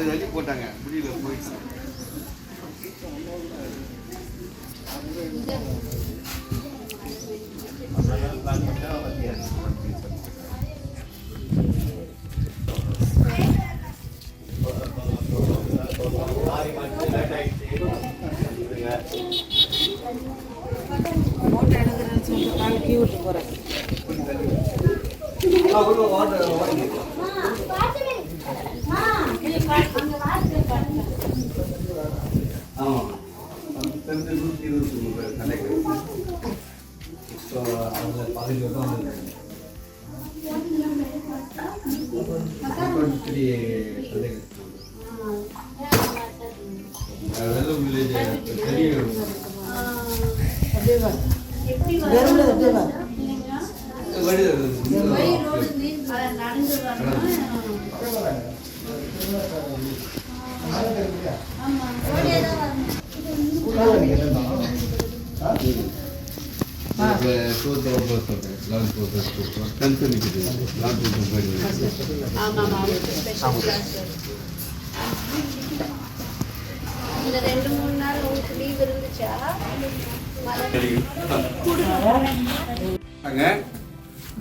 அள்ளி போட்டாங்க முடியல போயிட்டு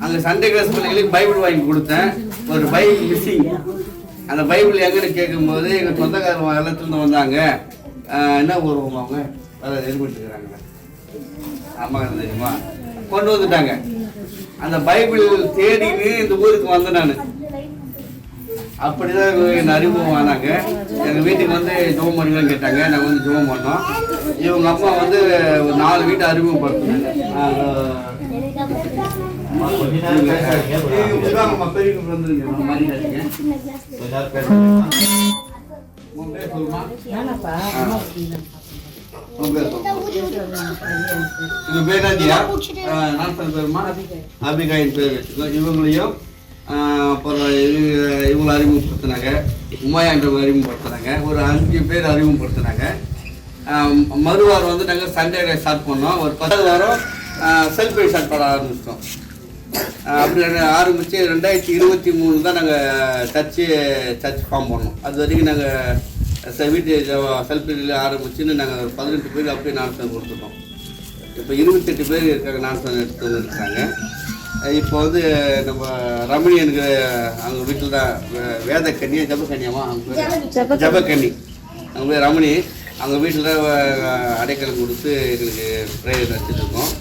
அங்க சண்டே கிளாஸ் பிள்ளைங்களுக்கு பைபிள் வாங்கி கொடுத்தேன். ஒரு பைபிள் மிஸ்ஸிங். அந்த பைபிள் எங்கன்னு கேட்கும்போது எங்க சொந்தக்காரங்க எல்லாத்துலேருந்து வந்தாங்க. என்ன ஊருவங்க அவங்க எதிர்பட்டுக்கிறாங்க அம்மா தெரியுமா கொண்டு வந்துட்டாங்க. அந்த பைபிள் தேடின்னு இந்த ஊருக்கு வந்தேன் நான். அப்படிதான் என் அறிமுகம் ஆனாங்க. எங்கள் வீட்டுக்கு வந்து ஜெபம் பண்ணுங்கன்னு கேட்டாங்க. நாங்கள் வந்து ஜெபம் பண்ணோம். இவங்க அம்மா வந்து ஒரு 4 வீட்டை அறிமுகப்படுத்தினாங்க. அபிகாயின் பேர் வச்சுக்கோ. இவங்களையும் அப்புறம் இவங்களை அறிமுகப்படுத்தினாங்க. உமாயான்றவங்க அறிமுகப்படுத்தினாங்க. ஒரு 5 பேர் அறிமுகப்படுத்தினாங்க. மறுவாரம் வந்து நாங்கள் சண்டே ஸ்டார்ட் பண்ணோம். ஒரு 10 வாரம் செல்ஃபி ஸ்டார்ட் பண்ண ஆரம்பிச்சிட்டோம். அப்படி ஆரம்பித்து 2023 தான் நாங்கள் சர்ச் ஃபார்ம் பண்ணோம். அது வரைக்கும் நாங்கள் வீட்டு செல்ஃபியில் ஆரம்பிச்சுன்னு நாங்கள் 18 பேர் அப்படியே நான்சன் கொடுத்துட்டோம். இப்போ 28 பேர் இருக்காங்க நான்சன் எடுத்து இருக்கிறாங்க. இப்போ வந்து நம்ம ரமணியனுக்கு அவங்க வீட்டில் தான் வேதக்கண்ணி ஜபக்கண்ணியாமா அவங்க ஜபக்கண்ணி அவங்க பேர் ரமணி. அவங்க வீட்டில் தான் அடைக்கலம் கொடுத்து எங்களுக்கு ப்ரேயர் வச்சுருக்கோம்.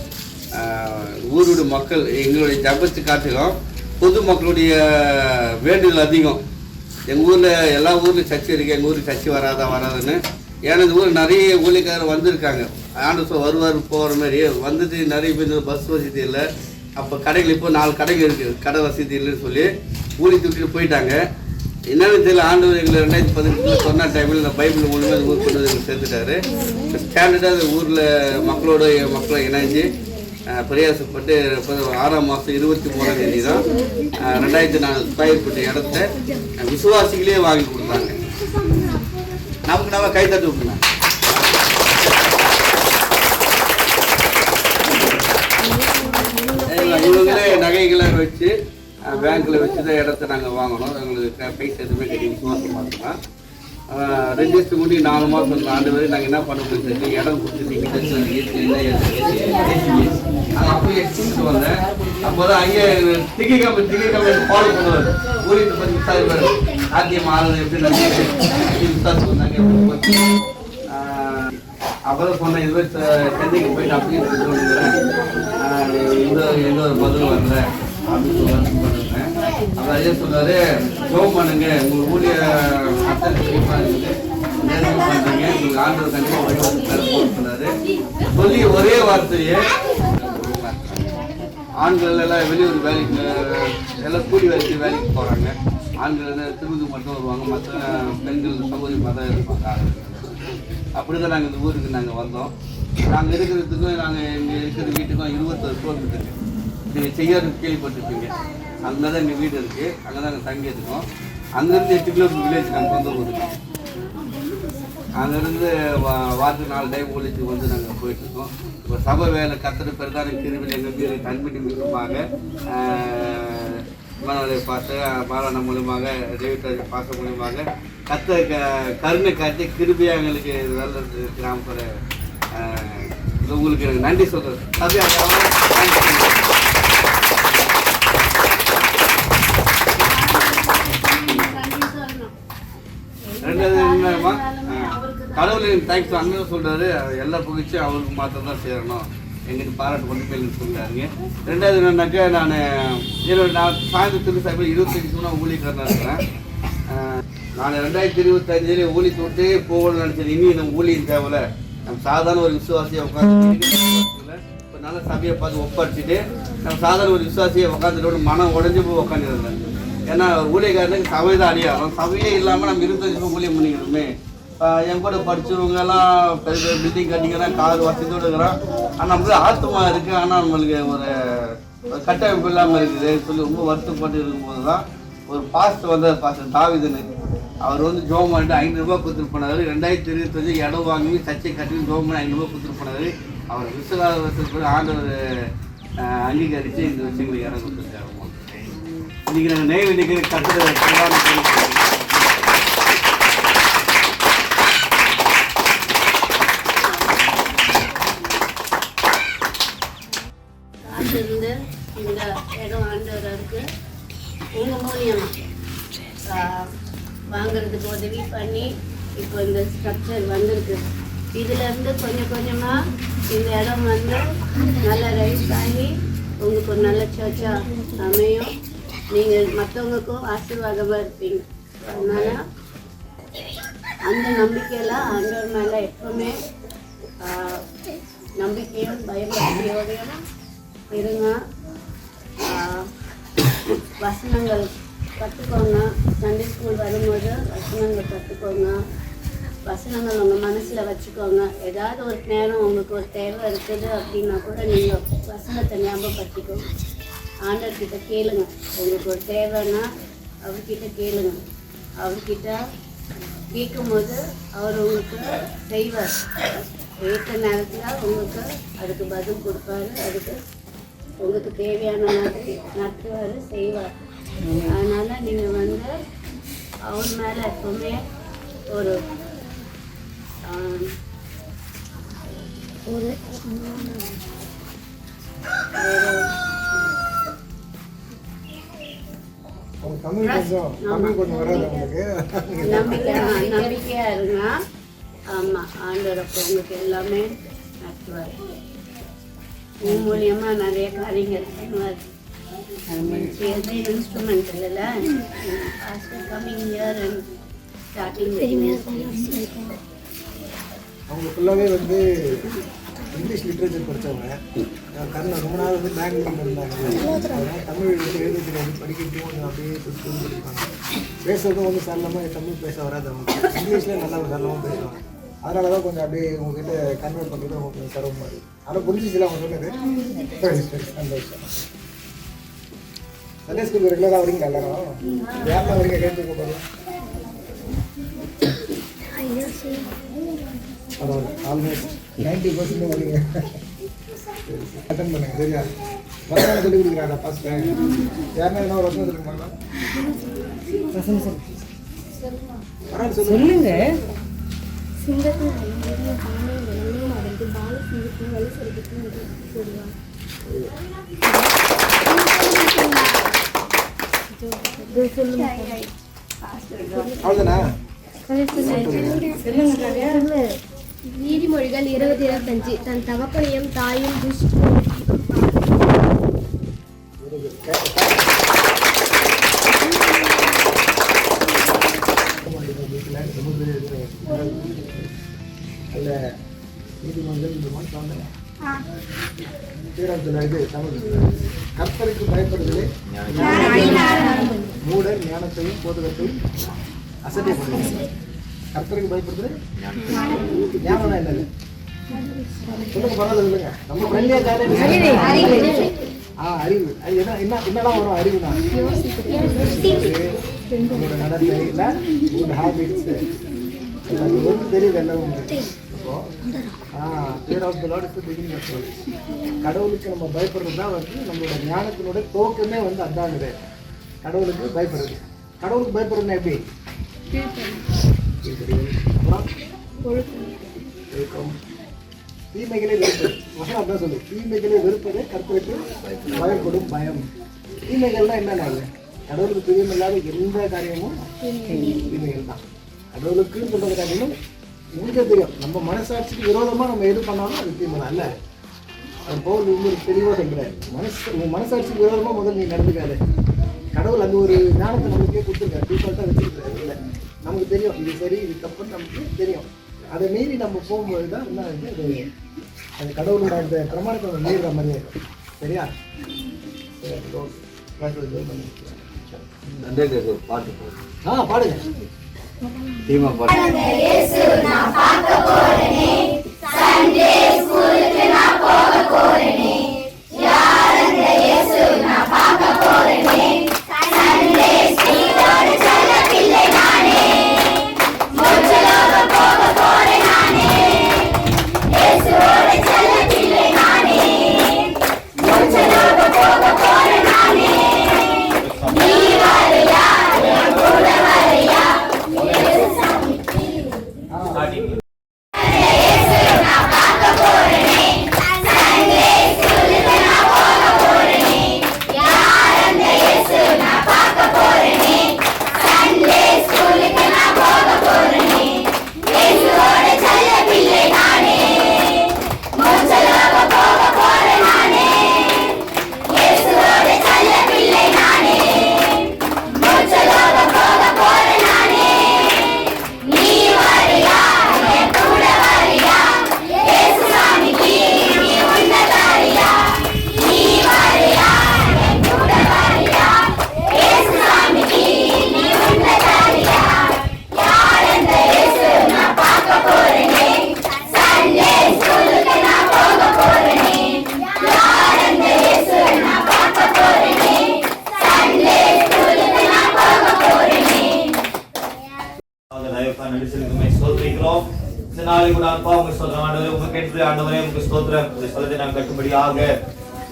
ஊரோட மக்கள் எங்களுடைய ஜபத்து காட்டிலும் பொது மக்களுடைய வேண்டுதல் அதிகம். எங்கள் ஊரில் எல்லா ஊர்லேயும் சர்ச்சை இருக்குது. எங்கள் ஊருக்கு சர்ச்சை வராதுன்னு. ஏன்னா இந்த ஊரில் நிறைய ஊழியக்காரர் வந்திருக்காங்க. ஆண்டு வருவார் போகிற மாதிரி வந்துட்டு நிறைய பேர் பஸ் வசதி இல்லை. அப்போ கடைகள் இப்போ 4 கடைகள் இருக்குது. கடை வசதி இல்லைன்னு சொல்லி ஊழி தூக்கிட்டு போயிட்டாங்க. என்னென்னு தெரியல. ஆண்டவர் எங்களை 2018 சொன்ன டைமில் இந்த பைபிள் மூலமாக அந்த ஊர் கொண்டு வந்து எங்களுக்கு சேர்த்துட்டாரு. ஸ்டாண்டர்டாக அந்த ஊரில் மக்களை இணைஞ்சு பிரயாசப்பட்டு 6ஆம் மாதம் 23ஆம் தேதி தான் 2400 ஸ்கொயர் ஃபீட் இடத்த விசுவாசிகளே வாங்கி கொடுத்தாங்க. நமக்கு நம்ம கை தட்டு விட்டுருங்க. இவங்களே நகைகளை வச்சு பேங்க்கில் வச்சு தான் இடத்த நாங்கள் வாங்கணும். எங்களுக்கு பைசா எதுவுமே கட்டி விசுவாசம் பார்த்துக்கலாம். ரெஜிஸ்டர் முடி 4 மாதம் ஆண்டு வரை நாங்கள் என்ன பண்ண முடியும் இடம் கொடுத்துட்டு அப்படியே எடுத்துட்டு வந்தேன். அப்போ தான் அங்கே டிக்கெட் கம்பெனி ஃபாலோ பண்ணுவார். ஊருக்கு பற்றி விசாரிப்பார். சாத்தியம் ஆளுநர் எப்படி விசாரிச்சு வந்தாங்க. அப்புறம் சொன்னேன் இதுவே சென்னைக்கு போயிட்டு அப்படியே எந்த ஒரு பதிலும் வரல அப்படின்னு சொல்லுவேன். அவர் ஐயா சொன்னார் ஜோம் பண்ணுங்க உங்கள் ஊழிய அத்தனை இருக்குது பண்ணுறீங்க உங்களுக்கு ஆண்டவர் கண்டிப்பாக வழிபாடு சொன்னார். சொல்லி ஒரே வார்த்தையே ஆண்கள் எல்லாம் வெளியூர் வேலைக்கு எல்லாம் கூலி வேலைக்கு போகிறாங்க. ஆண்கள் எல்லாம் திருப்பதி மட்டும் வருவாங்க. மற்ற பெண்கள் சகோதரிமாக தான் இருப்பாங்க. அப்படி தான் நாங்கள் இந்த ஊருக்கு நாங்கள் வந்தோம். நாங்கள் இருக்கிறதுக்கும் நாங்கள் இங்கே இருக்கிற வீட்டுக்கும் 21 கிலோமீட்டர் நீங்கள் செய்யாரு கேள்விப்பட்டிருப்பீங்க. அங்கே தான் எங்கள் வீடு இருக்குது. அங்கே தான் நாங்கள் தங்கி இருக்கோம். அங்கேருந்து 8 கிலோமீட்டர் வில்லேஜ் நாங்கள் சொந்த ஊருக்கு. அங்கேருந்து வாரத்துக்கு 4 டைம் ஊழியத்துக்கு வந்து நாங்கள் போயிட்டுருக்கோம். இப்போ சபை வேலை கத்திர பிரதான கிருவில் எங்கள் வீடு கண்பிடி மூலமாக மனோடைய பாராயண மூலமாக டேவிட் பாச மூலமாக கருணை காட்டி கிருபியாக எங்களுக்கு நல்ல கிராமப்புற உங்களுக்கு எனக்கு நன்றி சொல்கிறேன். ரெண்டாவது என்னமா கடவுளுக்கு தேங்க்ஸ் அண்ணன் சொல்கிறாரு, எல்லா புகழ்ச்சி அவருக்கு மாத்திரம் தான் சேரணும், எங்களுக்கு பாராட்டு கொண்டு போய் சொல்கிறாருங்க. ரெண்டாவது என்னன்னாக்கா நான் சாயந்தரத்துக்கு சாயந்தரம் 25 ஊழியக்காரனாக இருக்கிறேன். நான் 2025 ஊழியத்தை விட்டு போகணும்னு நினச்சேன். இனி நம்ம ஊழியம் தேவையில்ல, நம்ம சாதாரண ஒரு விசுவாசியை உட்காந்து இப்போ நல்ல சபையை பார்த்து ஒப்படைச்சிட்டு நம்ம சாதாரண ஒரு விசுவாசியை உட்காந்துட்டு மனம் உடஞ்சி போய் உட்காந்துருந்தேன். ஏன்னா ஊழியக்காரனுக்கு சபை தான் அடியாகும். சபையே இல்லாமல் நம்ம 25 ஊழியம் பண்ணிக்கணுமே. என் கூட படித்தவங்கெல்லாம் பெரிய பில்டிங் கட்டிக்கிறான், கார் வசதியோடு இருக்கிறான், ஆனால் நம்மளுக்கு ஆத்மா இருக்குது, ஆனால் நம்மளுக்கு ஒரு கட்டமைப்பு இல்லாமல் இருக்குது சொல்லி ரொம்ப வருத்தப்பட்டு இருக்கும்போது தான் ஒரு பாஸ்டர் வந்தார், பாஸ்டர் தாவிதுன்னு. அவர் வந்து ஜோம் பண்ணிட்டு 500 ரூபா கொடுத்துட்டு போனார். 2025 இடம் வாங்கி சர்ச்சை கட்டி ஜோம் பண்ணி 500 ரூபா கொடுத்துட்டு போனார். அவர் விசுவாசத்துக்கு ஆண்டவர் அங்கீகரித்து இந்த விஷயங்களுக்கு இடம் கொடுத்துருக்காரு. இன்னைக்கு நாங்கள் நெய்வேலிக்கு கட்டுரை இருந்து இந்த இடம் ஆண்டவருக்கு உங்கள் மூலியமாக வாங்கிறதுக்கு உதவி பண்ணி இப்போ இந்த ஸ்ட்ரக்சர் வந்திருக்கு. இதிலேருந்து கொஞ்சம் கொஞ்சமாக இந்த இடம் வந்து நல்லா ரைஸ் ஆகி உங்களுக்கு ஒரு நல்ல சர்ச்சாக அமையும். நீங்கள் மற்றவங்களுக்கும் ஆசீர்வாதமாக இருப்பீங்க. அதனால் அந்த நம்பிக்கையில் ஆண்டவர் மேலே எப்பவுமே நம்பிக்கையும் பயபக்தியோடையும் இருங்க. வசனங்கள் கற்றுக்கோங்க. சண்டே ஸ்கூல் வரும்போது வசனங்கள் கற்றுக்கோங்க. வசனங்கள் உங்கள் மனசில் வச்சுக்கோங்க. ஏதாவது ஒரு நேரம் உங்களுக்கு ஒரு தேவை இருக்குது அப்படின்னா கூட நீங்கள் வசனத்தை ஞாபகப்படுத்திக்கோங்க. ஆண்டவர்கிட்ட கேளுங்க. உங்களுக்கு ஒரு தேவைன்னா அவர்கிட்ட கேளுங்க. அவர்கிட்ட கேட்கும்போது அவர் உங்களுக்கு செய்வார். ஏற்ற நேரத்தில் உங்களுக்கு அதுக்கு பதில் கொடுப்பாரு. அதுக்கு உங்களுக்கு தேவையான மாதிரி நடத்துவார், செய்வார். அதனால் நீங்கள் வந்து அவர் மேலே எப்பவுமே ஒரு நம்பிக்கையாக இருங்க. ஆமாம், ஆண்டவர் அப்போ உங்களுக்கு எல்லாமே நடத்துவார். உன் மூலியமாக நிறைய காரியங்கள் பண்ணுவார். இன்ஸ்ட்ருமெண்ட் இல்லைல்ல, கம்மிங் இயர் அண்ட் ஸ்டார்டிங் அவங்க ஃபுல்லாகவே வந்து இங்கிலீஷ் லிட்ரேச்சர் படித்தவங்க. கர்ணன் ரொம்ப நாள் வந்து பெங்களூரில் இருந்தாங்க. அதனால் தமிழ் எழுதுறதுக்கு வந்து படிக்கிறதுக்கும் கொஞ்சம் அப்படியே சொல்லி படிப்பாங்க. பேசுறதும் வந்து சரளமாக தமிழ் பேச வராது. அவங்க இங்கிலீஷ்லேயே நல்லா சரளமாக பேசுவாங்க. அதனால தான் கொஞ்சம் அப்படியே உங்ககிட்ட கன்வெர்ட் பண்ணுறது உங்களுக்கு சிரமமாக இருக்குது. ஆனால் புரிஞ்சிச்சுல அவங்க சொன்னது. சந்தோஷம். சண்டே ஸ்கூல் ரெகுலராக வரீங்களா எல்லாரும்? யாரெல்லாம் வரீங்க கேட்டு போகலாம். பரவாயில்ல, ஆல்மோஸ்ட் 90% வரீங்க. அட்டன் பண்ணுங்க. சரியா? வசனம் சொல்லி கொடுக்குறாங்க ஃபர்ஸ்ட். யாருன்னா என்ன ஒரு வசனம் சொல்லுங்க. சொல்லுங்க. நீதிமொழிகள் 20:25 தன் தகப்பனையும் தாயும் கர்த்தருக்கு பயப்படுதலே மூடர் ஞானத்தையும் போதகத்தையும் அசட்டைப்படுது. கர்த்தருக்கு பயப்படுறது ஞானம் என்னது சொல்லுங்க. பரவாயில்ல சொல்லுங்க. நம்ம அறிவு. அது என்னெல்லாம் வரும் அறிவுனா? உங்களோட நடத்தை இல்லை, உங்களோட ஹேபிட்ஸ், அது வந்து தெரியுது எல்லாமே. அப்போ fear of the Lord is the beginning of knowledge. கடவுளுக்கு நம்ம பயப்படுறது தான் வந்து நம்மளோட ஞானத்தினோட துவக்கமே வந்து அதாங்குது. கடவுளுக்கு பயப்படுறது. கடவுளுக்கு பயப்படுறதுன்னா எப்படி? அப்புறம் ஒழுக்கம். தீமைகளை வெறுப்பது. வசனம் அதான் சொல்லு. தீமைகளை வெறுப்பதே கர்த்தருக்கு பயப்படும் பயம். தீமைகள்லாம் என்னென்ன? கடவுளுக்கு பிரியமில்லாத எந்த காரியமும் தீமைகள் தான். கடவுளுக்குன்னு சொல்றது காரியமும் உங்களுக்கே தெரியும். நம்ம மனசாட்சிக்கு விரோதமாக நம்ம எது பண்ணாலும் அது தீமை தான். இல்லை, அது பவுல் உங்களுக்கு தெளிவாக சொல்கிறார். உங்கள் மனசாட்சிக்கு விரோதமாக முதல்ல நீ நடந்துக்காது. கடவுள் அந்த ஒரு ஞானத்தை நமக்கே கொடுத்துருக்காரு. டிஃபால்ட்டாக வச்சுருக்காரு. இல்லை, நமக்கு தெரியும் இது சரி இது தப்புன்னு நமக்கு தெரியும். அதை மீறி நம்ம போகும்போது தான் என்ன வந்து அது கடவுளோட அந்த பிரமாணத்தை நம்ம மீறுற மாதிரியே இருக்கும். சரியா? பாட்டு பாடுங்க. தீமா பாட்டு.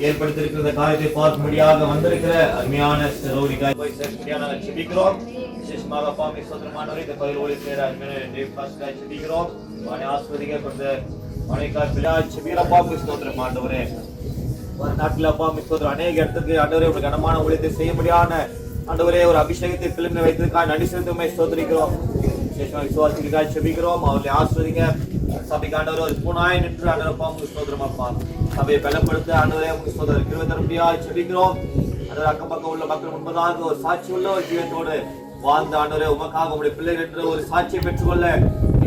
ஏற்படுத்தியிருக்கிற காரியத்தை பார்க்கும்படியாக வந்திருக்கிற அருமையான சகோதரிக்காய் போய் சேர்க்கும்படியாக ஜெபிக்கிறோம். விசேஷமாக அப்பா அம்மை சோதரமானவரை இந்த பகுதியில் ஊழிய செய்கிற அருமையான டேவ் பாஸ்டராய் ஜெபிக்கிறோம். அவனை ஆஸ்வதிக்கப்பட்ட அவனைக்காய் பிள்ளை ஜெபிக்கிற அப்பா அம்மை சோதரம் ஆண்டவரே, நாட்டில் அப்பா அம்மை சோதரம் அநேக இடத்துக்கு ஆண்டவரே ஒரு கனமான ஊழியத்தை செய்யும்படியான ஆண்டவரே ஒரு அபிஷேகத்தை பிள்ளைங்க வைத்திருக்காய் நடி செலுத்துமை சோதரிக்கிறோம். விசேஷமாக விசுவாசிக்காய் ஜெபிக்கிறோம். அவர்களை ஆஸ்வதிங்க. சபைக்கு ஆண்டவர் ஒரு பூனாய் நின்று ஆண்டவரப்பா உங்களுக்கு சோதரம் அப்பா சபையை பலப்படுத்த ஆண்டவரே உங்களுக்கு சோதரம் கிருபை தரும்படியாய் ஜெபிக்கிறோம். ஆண்டவர் அக்கம் பக்கம் உள்ள மக்கள் முன்பதாக ஒரு சாட்சி உள்ள ஒரு ஜீவத்தோடு வாழ்ந்த ஆண்டவரே உமக்காக உங்களுடைய பிள்ளைகள் என்று ஒரு சாட்சியை பெற்றுக்கொள்ள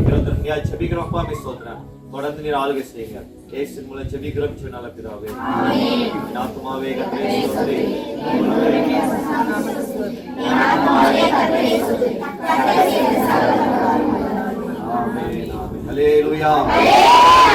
கிருபை தரும்படியாய் ஜெபிக்கிறோம். அப்பா மீ சோதரம் தொடர்ந்து நீர் ஆளுகை செய்யுங்க. இயேசுவின் மூலம் ஜெபிக்கிறோம். நல்ல பிதாவே, ஆத்துமாவே கர்த்தரை ஸ்தோத்திரி. Hallelujah.